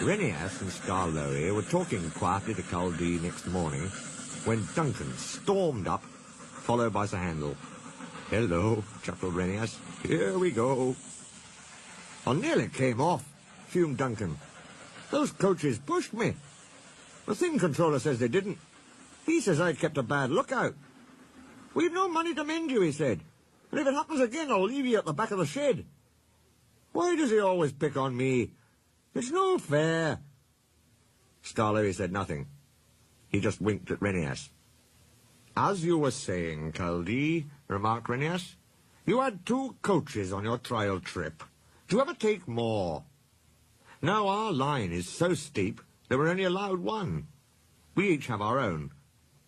Renias and Skarloey were talking quietly to Culdee next morning when Duncan stormed up, followed by Sir Handel. "Hello," chuckled Renias. "Here we go." "I nearly came off," fumed Duncan. "Those coaches pushed me. The thing controller says they didn't. He says I kept a bad lookout. "We've no money to mend you," he said. "And if it happens again, I'll leave you at the back of the shed." "Why does he always pick on me? It's no fair." Skarloey said nothing. He just winked at Renias. "As you were saying, Culdee," remarked Renias, "you had 2 coaches on your trial trip. Do you ever take more? Now our line is so steep that we're only allowed 1. We each have our own.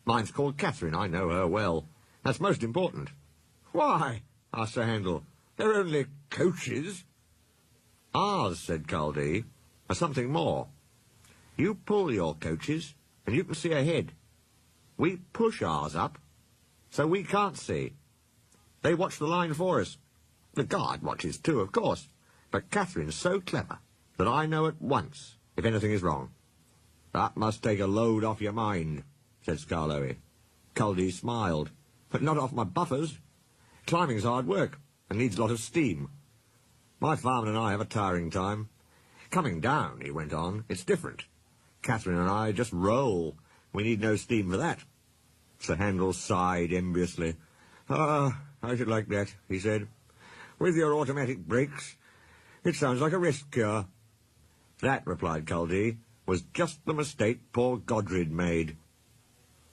Mine's called Catherine. I know her well. That's most important." "Why?" asked Sir Handel. "They're only coaches." "Ours," said Culdee, "are something more. You pull your coaches, and you can see ahead. We push ours up, so we can't see. They watch the line for us. The guard watches too, of course, but Catherine's so clever that I know at once if anything is wrong." "That must take a load off your mind," said Skarloey. Culdee smiled. "But not off my buffers. Climbing's hard work and needs a lot of steam. My farmer and I have a tiring time. Coming down," he went on, "it's different. Catherine and I just roll. We need no steam for that." Sir Handel sighed enviously. "Ah, I should like that," he said. "With your automatic brakes, it sounds like a rest cure." "That," replied Culdee, "was just the mistake poor Godred made."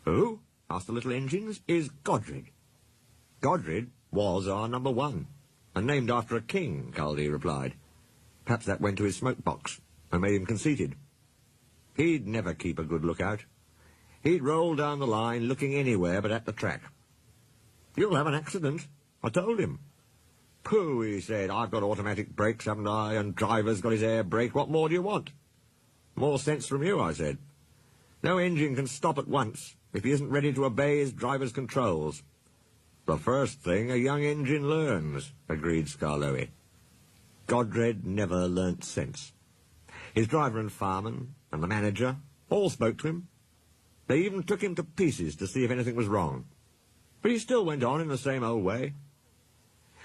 "Who?" asked the little engines. "Is Godred?" "Godred was our number 1, and named after a king," Culdee replied. "Perhaps that went to his smoke box and made him conceited. He'd never keep a good lookout. He'd roll down the line looking anywhere but at the track. 'You'll have an accident,' I told him. 'Pooh,' he said, 'I've got automatic brakes, haven't I, and driver's got his air brake. What more do you want?' 'More sense from you,' I said. 'No engine can stop at once if he isn't ready to obey his driver's controls.' 'The first thing a young engine learns,' agreed Skarloey. Godred never learnt sense. His driver and fireman and the manager all spoke to him. They even took him to pieces to see if anything was wrong. But he still went on in the same old way.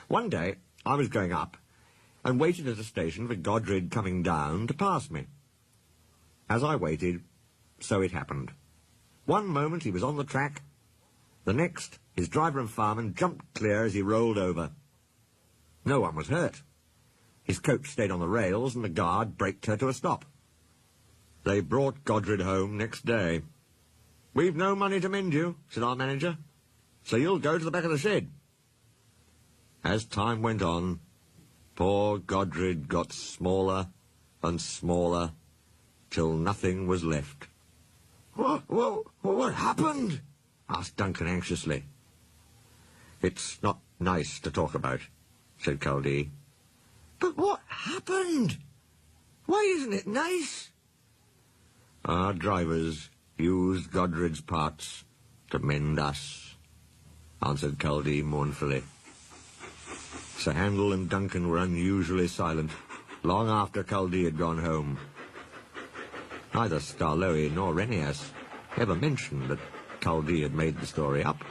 One day I was going up and waited at a station for Godred coming down to pass me. As I waited, so it happened. One moment he was on the track. The next, his driver and fireman jumped clear as he rolled over. No one was hurt. His coach stayed on the rails and the guard braked her to a stop. They brought Godred home next day. 'We've no money to mend you,' said our manager, 'so you'll go to the back of the shed.' As time went on, poor Godred got smaller and smaller, till nothing was left." What happened?" asked Duncan anxiously. "It's not nice to talk about," said Culdee. "But what happened? Why isn't it nice?" "Our drivers used Godred's parts to mend us," answered Culdee mournfully. Sir Handel and Duncan were unusually silent, long after Culdee had gone home. Neither Skarloey nor Renias ever mentioned that Culdee had made the story up.